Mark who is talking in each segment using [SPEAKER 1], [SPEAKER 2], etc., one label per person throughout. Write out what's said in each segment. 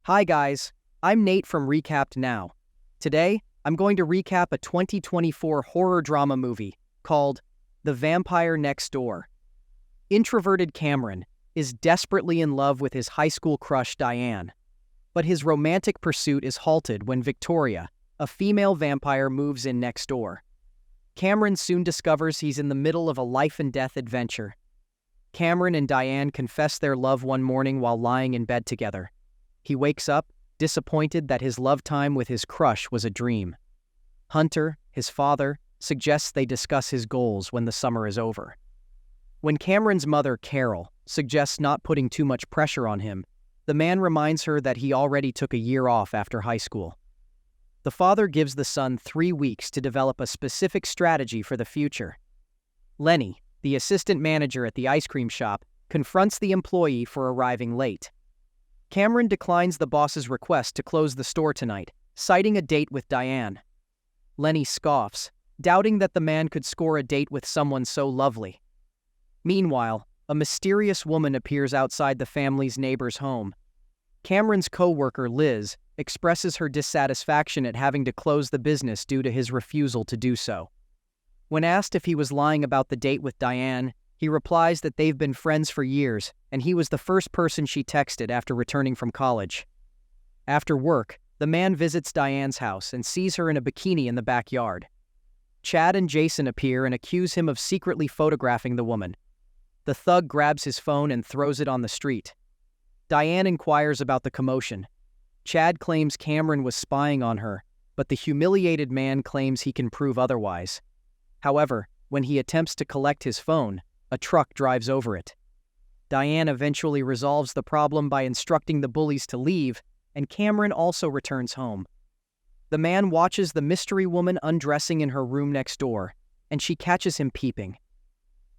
[SPEAKER 1] Hi guys, I'm Nate from Recapped Now. Today, I'm going to recap a 2024 horror drama movie called The Vampire Next Door. Introverted Cameron is desperately in love with his high school crush Diane, but his romantic pursuit is halted when Victoria, a female vampire, moves in next door. Cameron soon discovers he's in the middle of a life-and-death adventure. Cameron and Diane confess their love one morning while lying in bed together. He wakes up, disappointed that his love time with his crush was a dream. Hunter, his father, suggests they discuss his goals when the summer is over. When Cameron's mother, Carol, suggests not putting too much pressure on him, the man reminds her that he already took a year off after high school. The father gives the son 3 weeks to develop a specific strategy for the future. Lenny, the assistant manager at the ice cream shop, confronts the employee for arriving late. Cameron declines the boss's request to close the store tonight, citing a date with Diane. Lenny scoffs, doubting that the man could score a date with someone so lovely. Meanwhile, a mysterious woman appears outside the family's neighbor's home. Cameron's co-worker, Liz, expresses her dissatisfaction at having to close the business due to his refusal to do so. When asked if he was lying about the date with Diane, he replies that they've been friends for years, and he was the first person she texted after returning from college. After work, the man visits Diane's house and sees her in a bikini in the backyard. Chad and Jason appear and accuse him of secretly photographing the woman. The thug grabs his phone and throws it on the street. Diane inquires about the commotion. Chad claims Cameron was spying on her, but the humiliated man claims he can prove otherwise. However, when he attempts to collect his phone, a truck drives over it. Diane eventually resolves the problem by instructing the bullies to leave, and Cameron also returns home. The man watches the mystery woman undressing in her room next door, and she catches him peeping.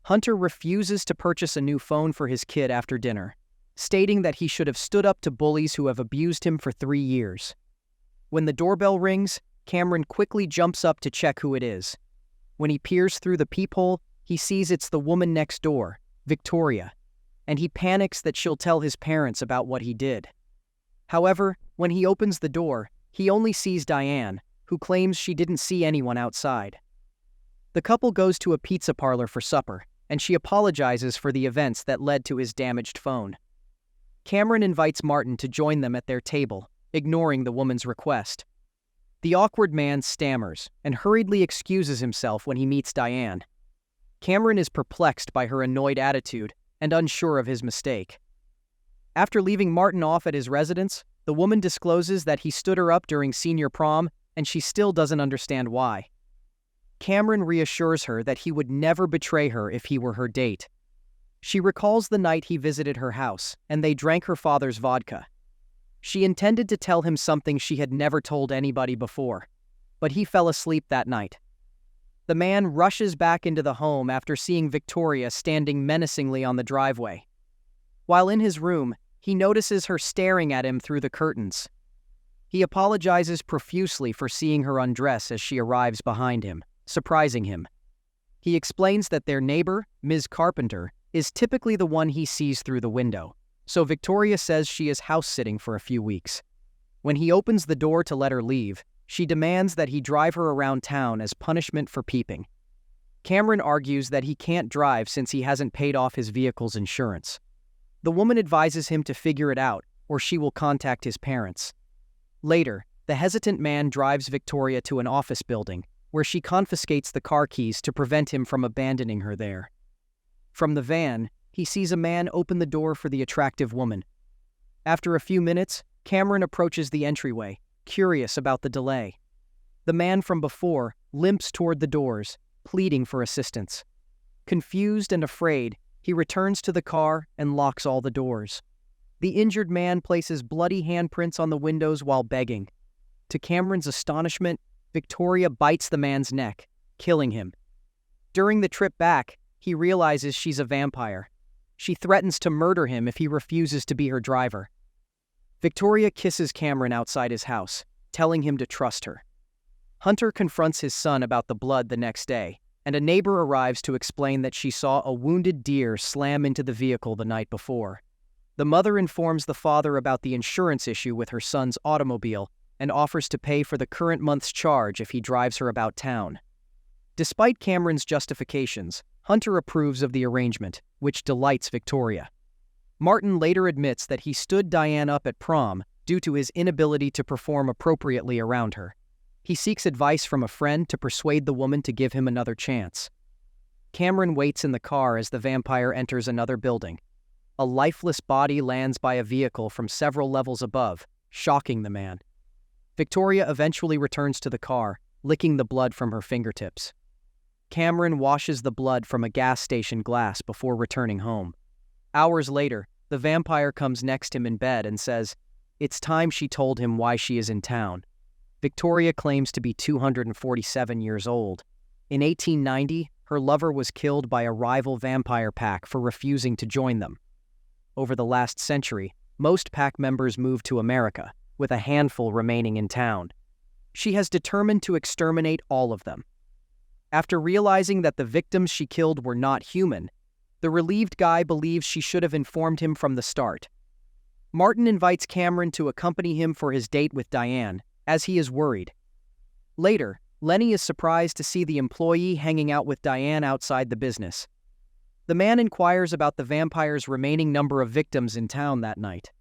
[SPEAKER 1] Hunter refuses to purchase a new phone for his kid after dinner, stating that he should have stood up to bullies who have abused him for 3 years. When the doorbell rings, Cameron quickly jumps up to check who it is. When he peers through the peephole, he sees it's the woman next door, Victoria, and he panics that she'll tell his parents about what he did. However, when he opens the door, he only sees Diane, who claims she didn't see anyone outside. The couple goes to a pizza parlor for supper, and she apologizes for the events that led to his damaged phone. Cameron invites Martin to join them at their table, ignoring the woman's request. The awkward man stammers and hurriedly excuses himself when he meets Diane. Cameron is perplexed by her annoyed attitude and unsure of his mistake. After leaving Martin off at his residence, the woman discloses that he stood her up during senior prom, and she still doesn't understand why. Cameron reassures her that he would never betray her if he were her date. She recalls the night he visited her house, and they drank her father's vodka. She intended to tell him something she had never told anybody before, but he fell asleep that night. The man rushes back into the home after seeing Victoria standing menacingly on the driveway. While in his room, he notices her staring at him through the curtains. He apologizes profusely for seeing her undress as she arrives behind him, surprising him. He explains that their neighbor, Ms. Carpenter, is typically the one he sees through the window, so Victoria says she is house-sitting for a few weeks. When he opens the door to let her leave, she demands that he drive her around town as punishment for peeping. Cameron argues that he can't drive since he hasn't paid off his vehicle's insurance. The woman advises him to figure it out, or she will contact his parents. Later, the hesitant man drives Victoria to an office building, where she confiscates the car keys to prevent him from abandoning her there. From the van, he sees a man open the door for the attractive woman. After a few minutes, Cameron approaches the entryway, curious about the delay. The man from before limps toward the doors, pleading for assistance. Confused and afraid, he returns to the car and locks all the doors. The injured man places bloody handprints on the windows while begging. To Cameron's astonishment, Victoria bites the man's neck, killing him. During the trip back, he realizes she's a vampire. She threatens to murder him if he refuses to be her driver. Victoria kisses Cameron outside his house, telling him to trust her. Hunter confronts his son about the blood the next day, and a neighbor arrives to explain that she saw a wounded deer slam into the vehicle the night before. The mother informs the father about the insurance issue with her son's automobile and offers to pay for the current month's charge if he drives her about town. Despite Cameron's justifications, Hunter approves of the arrangement, which delights Victoria. Martin later admits that he stood Diane up at prom due to his inability to perform appropriately around her. He seeks advice from a friend to persuade the woman to give him another chance. Cameron waits in the car as the vampire enters another building. A lifeless body lands by a vehicle from several levels above, shocking the man. Victoria eventually returns to the car, licking the blood from her fingertips. Cameron washes the blood from a gas station glass before returning home. Hours later, the vampire comes next to him in bed and says, "It's time she told him why she is in town." Victoria claims to be 247 years old. In 1890, her lover was killed by a rival vampire pack for refusing to join them. Over the last century, most pack members moved to America, with a handful remaining in town. She has determined to exterminate all of them. After realizing that the victims she killed were not human, the relieved guy believes she should have informed him from the start. Martin invites Cameron to accompany him for his date with Diane, as he is worried. Later, Lenny is surprised to see the employee hanging out with Diane outside the business. The man inquires about the vampire's remaining number of victims in town that night.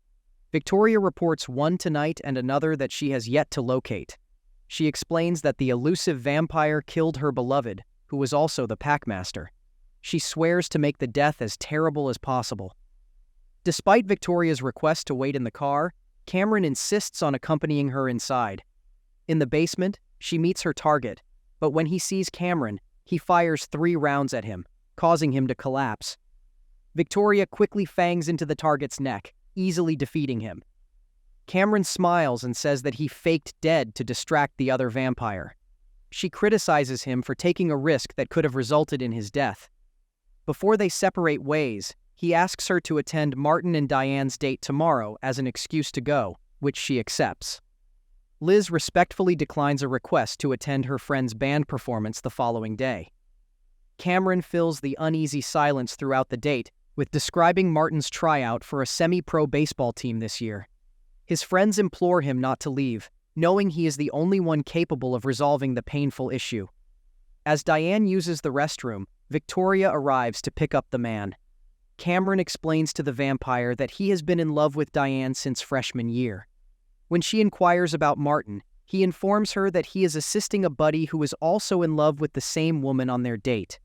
[SPEAKER 1] Victoria reports one tonight and another that she has yet to locate. She explains that the elusive vampire killed her beloved, who was also the packmaster. She swears to make the death as terrible as possible. Despite Victoria's request to wait in the car, Cameron insists on accompanying her inside. In the basement, she meets her target, but when he sees Cameron, he fires 3 rounds at him, causing him to collapse. Victoria quickly fangs into the target's neck, easily defeating him. Cameron smiles and says that he faked dead to distract the other vampire. She criticizes him for taking a risk that could have resulted in his death. Before they separate ways, he asks her to attend Martin and Diane's date tomorrow as an excuse to go, which she accepts. Liz respectfully declines a request to attend her friend's band performance the following day. Cameron fills the uneasy silence throughout the date with describing Martin's tryout for a semi-pro baseball team this year. His friends implore him not to leave, knowing he is the only one capable of resolving the painful issue. As Diane uses the restroom, Victoria arrives to pick up the man. Cameron explains to the vampire that he has been in love with Diane since freshman year. When she inquires about Martin, he informs her that he is assisting a buddy who is also in love with the same woman on their date.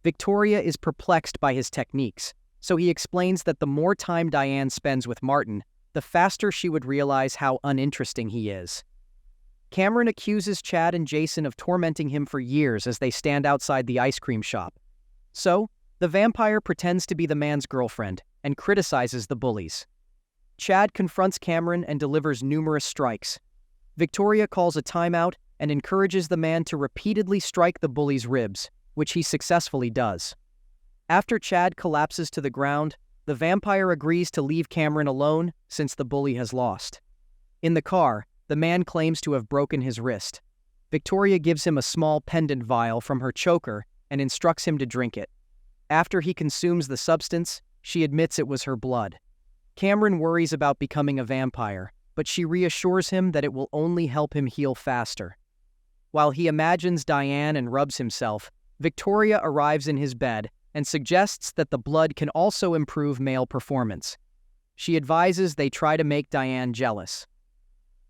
[SPEAKER 1] Victoria is perplexed by his techniques, so he explains that the more time Diane spends with Martin, the faster she would realize how uninteresting he is. Cameron accuses Chad and Jason of tormenting him for years as they stand outside the ice cream shop. So, the vampire pretends to be the man's girlfriend and criticizes the bullies. Chad confronts Cameron and delivers numerous strikes. Victoria calls a timeout and encourages the man to repeatedly strike the bully's ribs, which he successfully does. After Chad collapses to the ground, the vampire agrees to leave Cameron alone since the bully has lost. In the car, the man claims to have broken his wrist. Victoria gives him a small pendant vial from her choker and instructs him to drink it. After he consumes the substance, she admits it was her blood. Cameron worries about becoming a vampire, but she reassures him that it will only help him heal faster. While he imagines Diane and rubs himself, Victoria arrives in his bed and suggests that the blood can also improve male performance. She advises they try to make Diane jealous.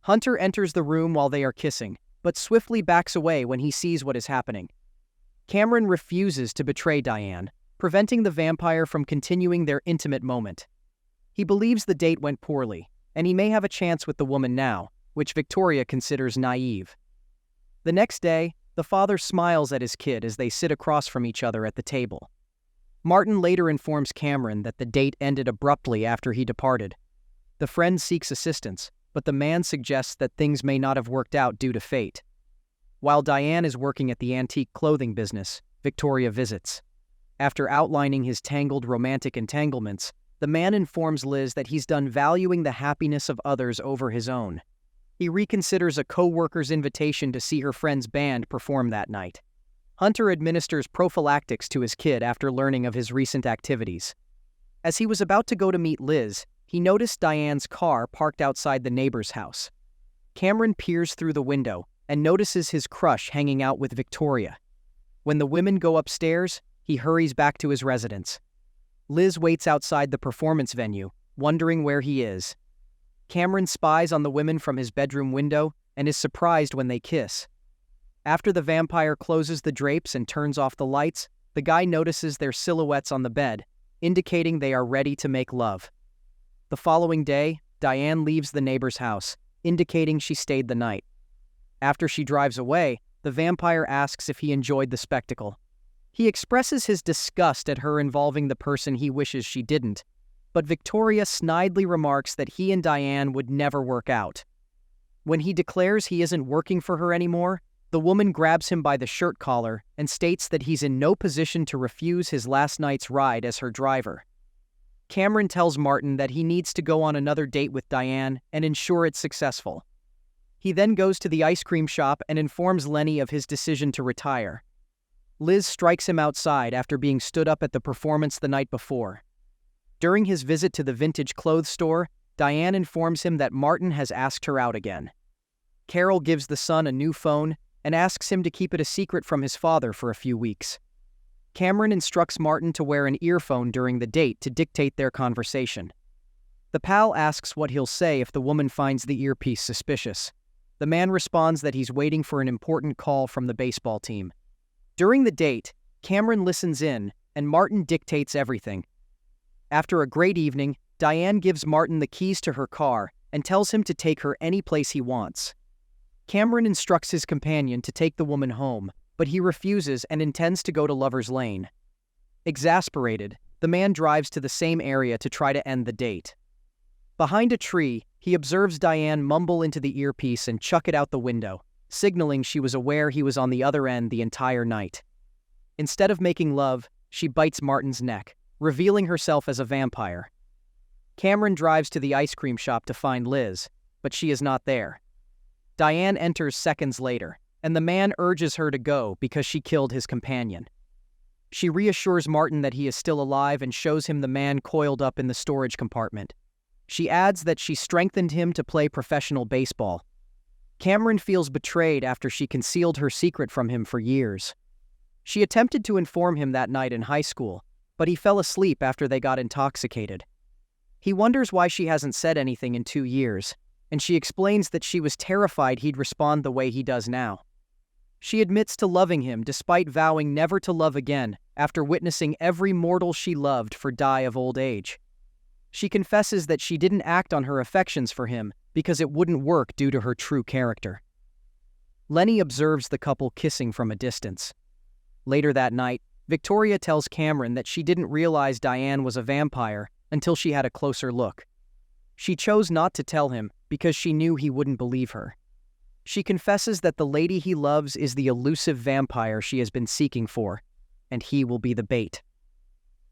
[SPEAKER 1] Hunter enters the room while they are kissing, but swiftly backs away when he sees what is happening. Cameron refuses to betray Diane, preventing the vampire from continuing their intimate moment. He believes the date went poorly, and he may have a chance with the woman now, which Victoria considers naive. The next day, the father smiles at his kid as they sit across from each other at the table. Martin later informs Cameron that the date ended abruptly after he departed. The friend seeks assistance, but the man suggests that things may not have worked out due to fate. While Diane is working at the antique clothing business, Victoria visits. After outlining his tangled romantic entanglements, the man informs Liz that he's done valuing the happiness of others over his own. He reconsiders a co-worker's invitation to see her friend's band perform that night. Hunter administers prophylactics to his kid after learning of his recent activities. As he was about to go to meet Liz, he noticed Diane's car parked outside the neighbor's house. Cameron peers through the window and notices his crush hanging out with Victoria. When the women go upstairs, he hurries back to his residence. Liz waits outside the performance venue, wondering where he is. Cameron spies on the women from his bedroom window and is surprised when they kiss. After the vampire closes the drapes and turns off the lights, the guy notices their silhouettes on the bed, indicating they are ready to make love. The following day, Diane leaves the neighbor's house, indicating she stayed the night. After she drives away, the vampire asks if he enjoyed the spectacle. He expresses his disgust at her involving the person he wishes she didn't, but Victoria snidely remarks that he and Diane would never work out. When he declares he isn't working for her anymore, the woman grabs him by the shirt collar and states that he's in no position to refuse his last night's ride as her driver. Cameron tells Martin that he needs to go on another date with Diane and ensure it's successful. He then goes to the ice cream shop and informs Lenny of his decision to retire. Liz strikes him outside after being stood up at the performance the night before. During his visit to the vintage clothes store, Diane informs him that Martin has asked her out again. Carol gives the son a new phone and asks him to keep it a secret from his father for a few weeks. Cameron instructs Martin to wear an earphone during the date to dictate their conversation. The pal asks what he'll say if the woman finds the earpiece suspicious. The man responds that he's waiting for an important call from the baseball team. During the date, Cameron listens in, and Martin dictates everything. After a great evening, Diane gives Martin the keys to her car and tells him to take her any place he wants. Cameron instructs his companion to take the woman home, but he refuses and intends to go to Lover's Lane. Exasperated, the man drives to the same area to try to end the date. Behind a tree, he observes Diane mumble into the earpiece and chuck it out the window, signaling she was aware he was on the other end the entire night. Instead of making love, she bites Martin's neck, revealing herself as a vampire. Cameron drives to the ice cream shop to find Liz, but she is not there. Diane enters seconds later, and the man urges her to go because she killed his companion. She reassures Martin that he is still alive and shows him the man coiled up in the storage compartment. She adds that she strengthened him to play professional baseball. Cameron feels betrayed after she concealed her secret from him for years. She attempted to inform him that night in high school, but he fell asleep after they got intoxicated. He wonders why she hasn't said anything in 2 years, and she explains that she was terrified he'd respond the way he does now. She admits to loving him despite vowing never to love again after witnessing every mortal she loved die of old age. She confesses that she didn't act on her affections for him because it wouldn't work due to her true character. Lenny observes the couple kissing from a distance. Later that night, Victoria tells Cameron that she didn't realize Diane was a vampire until she had a closer look. She chose not to tell him because she knew he wouldn't believe her. She confesses that the lady he loves is the elusive vampire she has been seeking for, and he will be the bait.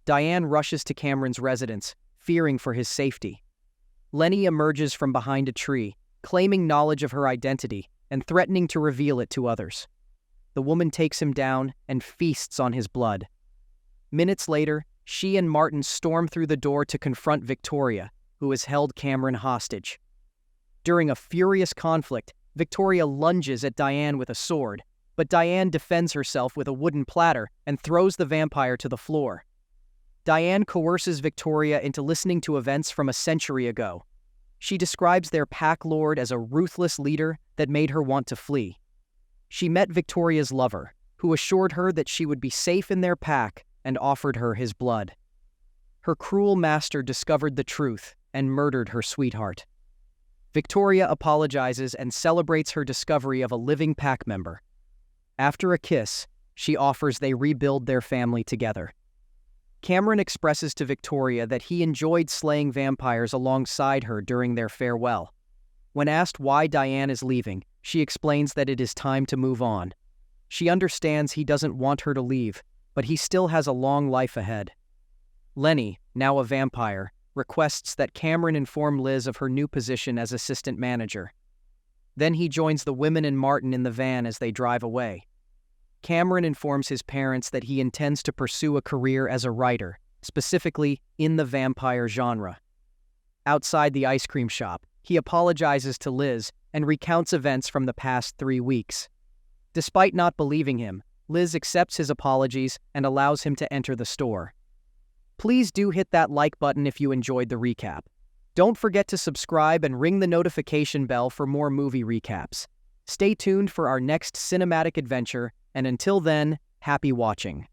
[SPEAKER 1] Diane rushes to Cameron's residence, fearing for his safety. Lenny emerges from behind a tree, claiming knowledge of her identity and threatening to reveal it to others. The woman takes him down and feasts on his blood. Minutes later, she and Martin storm through the door to confront Victoria, who has held Cameron hostage. During a furious conflict, Victoria lunges at Diane with a sword, but Diane defends herself with a wooden platter and throws the vampire to the floor. Diane coerces Victoria into listening to events from a century ago. She describes their pack lord as a ruthless leader that made her want to flee. She met Victoria's lover, who assured her that she would be safe in their pack and offered her his blood. Her cruel master discovered the truth and murdered her sweetheart. Victoria apologizes and celebrates her discovery of a living pack member. After a kiss, she offers they rebuild their family together. Cameron expresses to Victoria that he enjoyed slaying vampires alongside her during their farewell. When asked why Diane is leaving, she explains that it is time to move on. She understands he doesn't want her to leave, but he still has a long life ahead. Lenny, now a vampire, requests that Cameron inform Liz of her new position as assistant manager. Then he joins the women and Martin in the van as they drive away. Cameron informs his parents that he intends to pursue a career as a writer specifically in the vampire genre. Outside the ice cream shop, he apologizes to Liz and recounts events from the past 3 weeks. Despite not believing him, Liz accepts his apologies and allows him to enter the store. Please do hit that like button if you enjoyed the recap. Don't forget to subscribe and ring the notification bell for more movie recaps. Stay tuned for our next cinematic adventure, and until then, happy watching.